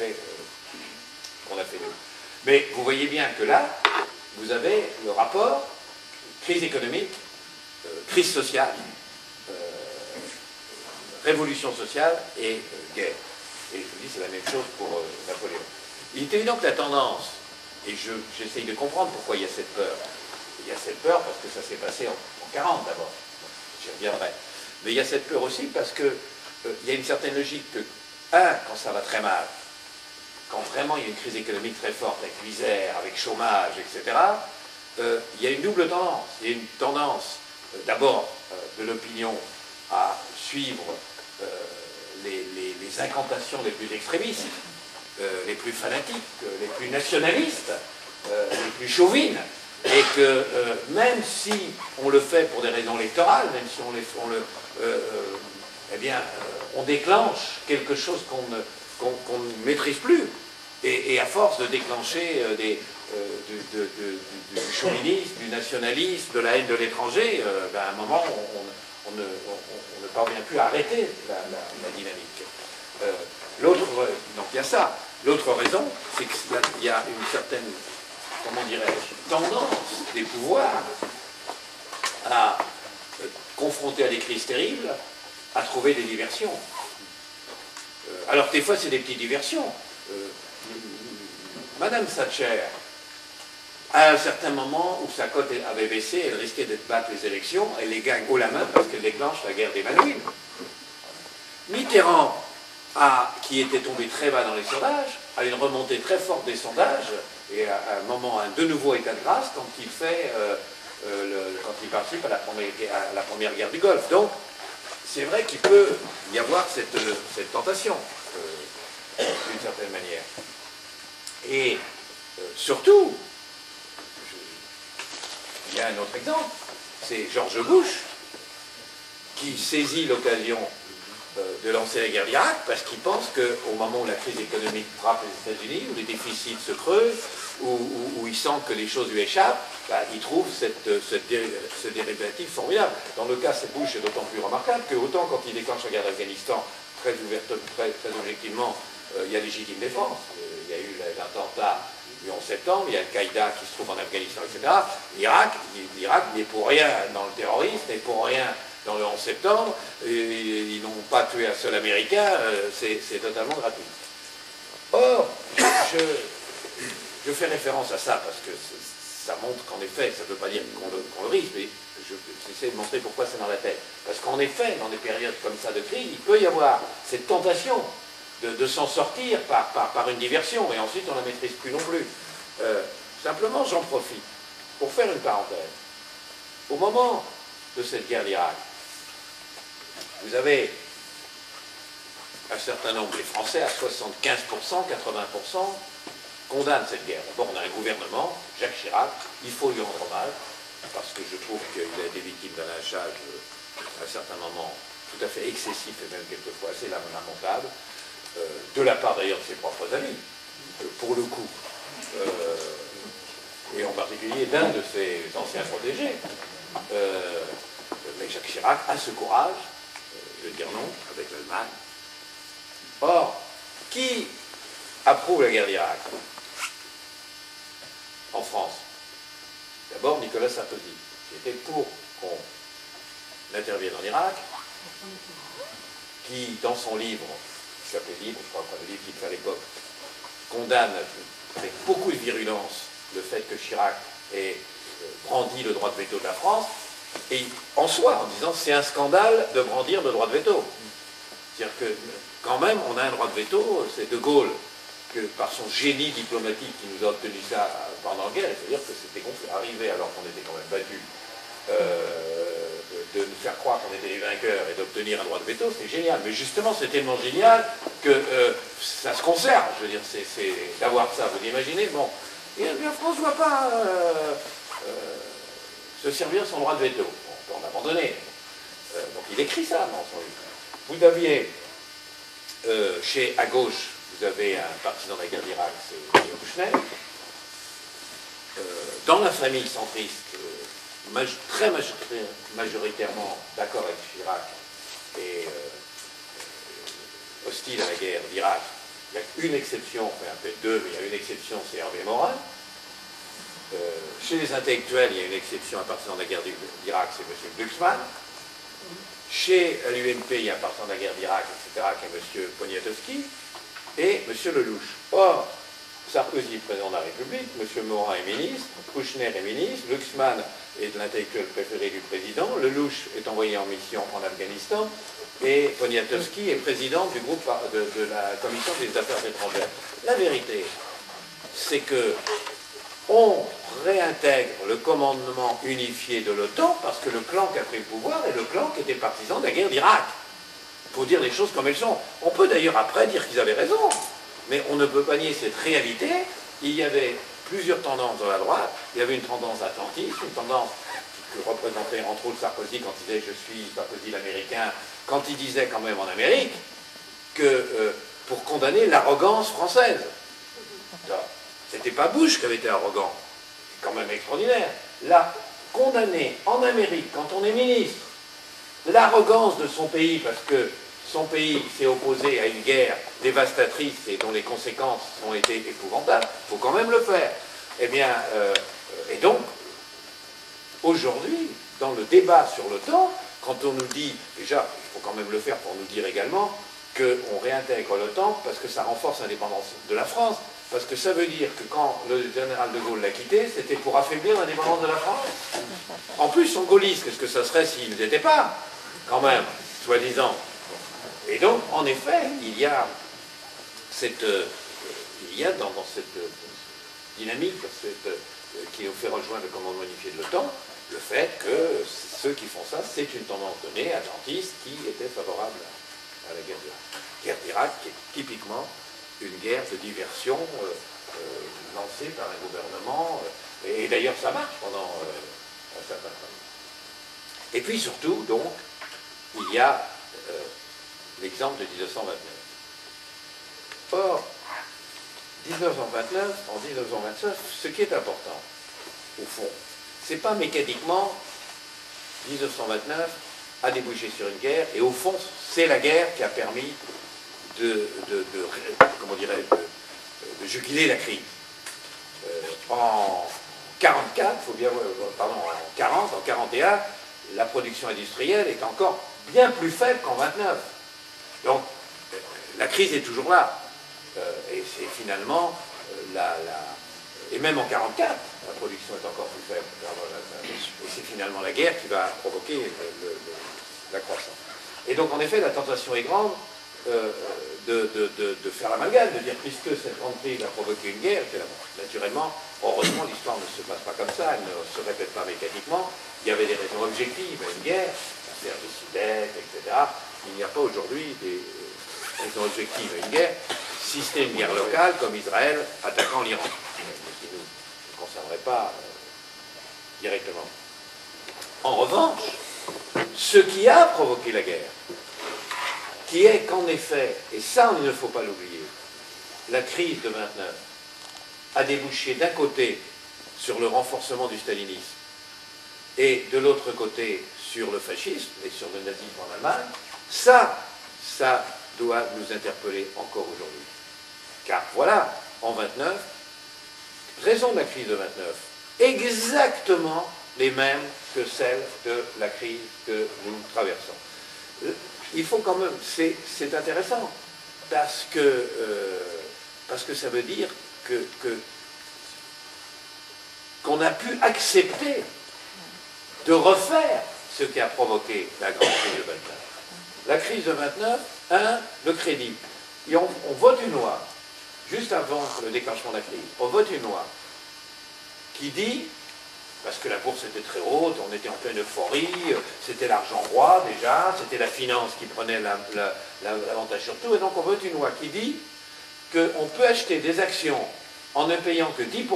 fait nous. Mais vous voyez bien que là, vous avez le rapport crise économique, crise sociale, révolution sociale et guerre. Et je vous dis, c'est la même chose pour Napoléon. Il est évident que la tendance, et j'essaye de comprendre pourquoi il y a cette peur. Il y a cette peur parce que ça s'est passé en 40 d'abord. J'y reviendrai. Mais il y a cette peur aussi parce que il y a une certaine logique que, quand ça va très mal, quand vraiment il y a une crise économique très forte, avec misère, avec chômage, etc., il y a une double tendance. Il y a une tendance, d'abord, de l'opinion à suivre les incantations les plus extrémistes, les plus fanatiques, les plus nationalistes, les plus chauvines, et que même si on le fait pour des raisons électorales, même si on déclenche quelque chose qu'on ne maîtrise plus, et à force de déclencher du chauvinisme, du nationalisme, de la haine de l'étranger, à un moment, on ne parvient plus à arrêter la dynamique. Donc il y a ça. L'autre raison, c'est qu'il y a une certaine, comment dirais-je, tendance des pouvoirs à, confrontés à des crises terribles, à trouver des diversions. Alors des fois, c'est des petites diversions. Madame Thatcher, à un certain moment où sa cote avait baissé, elle risquait de battre les élections, elle les gagne haut la main parce qu'elle déclenche la guerre des Malouines. Mitterrand, qui était tombé très bas dans les sondages, a une remontée très forte des sondages, et à un moment, de nouveau état de grâce, quand il participe à la première guerre du Golfe. Donc, c'est vrai qu'il peut y avoir cette tentation, d'une certaine manière. Et surtout, il y a un autre exemple, c'est George Bush, qui saisit l'occasion de lancer la guerre d'Irak parce qu'il pense qu'au moment où la crise économique frappe les États-Unis, où les déficits se creusent, où il sent que les choses lui échappent, il trouve ce dérivatif formidable. Dans le cas, Bush est d'autant plus remarquable que autant quand il déclenche la guerre d'Afghanistan, très objectivement, il y a légitime défense. Il y a eu l'attentat du 11 septembre, il y a Al-Qaïda qui se trouve en Afghanistan, etc. L'Irak n'est pour rien dans le terrorisme, n'est pour rien dans le 11 septembre, ils n'ont pas tué un seul Américain, c'est totalement gratuit. Or, je fais référence à ça parce que ça montre qu'en effet, ça ne veut pas dire qu'on le risque, mais j'essaie de montrer pourquoi c'est dans la tête. Parce qu'en effet, dans des périodes comme ça de crise, il peut y avoir cette tentation de s'en sortir par une diversion, et ensuite on ne la maîtrise plus non plus. Simplement, j'en profite pour faire une parenthèse. Au moment de cette guerre d'Irak, vous avez un certain nombre, les Français, à 75%, 80%, condamnent cette guerre. D'abord, on a un gouvernement, Jacques Chirac, il faut lui rendre hommage, parce que je trouve qu'il a été victime d'un lynchage à un certain moment tout à fait excessif et même quelquefois assez lamentable, de la part d'ailleurs de ses propres amis, pour le coup, et en particulier d'un de ses anciens protégés. Mais Jacques Chirac a ce courage de dire non avec l'Allemagne. Or, qui approuve la guerre d'Irak en France? D'abord Nicolas Sarkozy, qui était pour qu'on intervienne en Irak, qui, dans son livre, qui s'appelait Libre, je crois, le livre qu'il fait à l'époque, condamne avec beaucoup de virulence le fait que Chirac ait brandi le droit de veto de la France, et en soi, en disant c'est un scandale de brandir le droit de veto. C'est-à-dire que, quand même, on a un droit de veto, c'est De Gaulle, que par son génie diplomatique qui nous a obtenu ça pendant la guerre, c'est-à-dire que c'était arrivé alors qu'on était quand même battus, de nous faire croire qu'on était les vainqueurs et d'obtenir un droit de veto, c'est génial. Mais justement, c'est tellement génial que ça se conserve. Je veux dire, c'est d'avoir ça, vous imaginez. Bon, et la France ne doit pas se servir de son droit de veto. On peut en abandonner. Donc il écrit ça dans son livre. Vous aviez, à gauche, vous avez un partisan de la guerre d'Irak, c'est Kouchner. Dans la famille centriste, très majoritairement d'accord avec Chirac et hostile à la guerre d'Irak, il y a une exception, enfin peut-être deux, mais il y a une exception, c'est Hervé Morin. Chez les intellectuels, il y a une exception à partir de la guerre d'Irak, c'est M. Glucksmann. Chez l'UMP, il y a un partisan de la guerre d'Irak, etc., qui est M. Poniatowski, et M. Lelouch. Or, Sarkozy est président de la République, M. Morin est ministre, Kouchner est ministre, Glucksmann est l'intellectuel préféré du président, Lelouch est envoyé en mission en Afghanistan, et Poniatowski est président du groupe de la Commission des Affaires étrangères. La vérité, c'est que on réintègre le commandement unifié de l'OTAN parce que le clan qui a pris le pouvoir est le clan qui était partisan de la guerre d'Irak. Il faut dire les choses comme elles sont. On peut d'ailleurs après dire qu'ils avaient raison, mais on ne peut pas nier cette réalité. Il y avait plusieurs tendances dans la droite. Il y avait une tendance attentiste, une tendance que représentait entre autres Sarkozy quand il disait « je suis Sarkozy l'Américain », quand il disait quand même en Amérique que pour condamner l'arrogance française. C'était pas Bush qui avait été arrogant, c'est quand même extraordinaire. Là, condamner en Amérique, quand on est ministre, l'arrogance de son pays, parce que son pays s'est opposé à une guerre dévastatrice et dont les conséquences ont été épouvantables, il faut quand même le faire. Eh bien, et donc, aujourd'hui, dans le débat sur l'OTAN, quand on nous dit, déjà, il faut quand même le faire pour nous dire également qu'on réintègre l'OTAN parce que ça renforce l'indépendance de la France. Parce que ça veut dire que quand le général de Gaulle l'a quitté, c'était pour affaiblir l'indépendance de la France. En plus, on gaulliste, qu'est-ce que ça serait s'il n'était pas, quand même, soi-disant. Et donc, en effet, il y a dans cette dynamique qui nous fait rejoindre le commandement unifié de l'OTAN, le fait que ceux qui font ça, c'est une tendance donnée, attentiste, qui était favorable à la guerre d'Irak. La guerre d'Irak qui est typiquement une guerre de diversion lancée par un gouvernement, et d'ailleurs ça marche pendant un certain temps. Et puis surtout, donc, il y a l'exemple de 1929. Or, 1929, ce qui est important, au fond, c'est pas mécaniquement 1929 a débouché sur une guerre, et au fond, c'est la guerre qui a permis de juguler la crise. En 44, faut bien, pardon, en 40, en 41, la production industrielle est encore bien plus faible qu'en 29. Donc, la crise est toujours là. Et c'est finalement et même en 44, la production est encore plus faible. Et c'est finalement la guerre qui va provoquer la croissance. Et donc, en effet, la tentation est grande de faire l'amalgame, de dire puisque cette grande crise a provoqué une guerre, naturellement, heureusement, l'histoire ne se passe pas comme ça, elle ne se répète pas mécaniquement. Il y avait des raisons objectives à une guerre, l'affaire des Sudètes, etc. Il n'y a pas aujourd'hui des raisons objectives à une guerre, si c'était une guerre locale, comme Israël attaquant l'Iran, qui ne nous concernerait pas directement. En revanche, ce qui a provoqué la guerre, qui est qu'en effet, et ça il ne faut pas l'oublier, la crise de 29 a débouché d'un côté sur le renforcement du stalinisme et de l'autre côté sur le fascisme et sur le nazisme en Allemagne, ça doit nous interpeller encore aujourd'hui. Car voilà, en 29, raison de la crise de 29, exactement les mêmes que celles de la crise que nous traversons. Il faut quand même, c'est intéressant, parce que ça veut dire qu'on a pu accepter de refaire ce qui a provoqué la grande crise de 29. La crise de 29, le crédit. Et on vote une loi, juste avant le déclenchement de la crise, on vote une loi qui dit, parce que la bourse était très haute, on était en pleine euphorie, c'était l'argent roi déjà, c'était la finance qui prenait l'avantage sur tout, et donc on vote une loi qui dit qu'on peut acheter des actions en ne payant que 10%,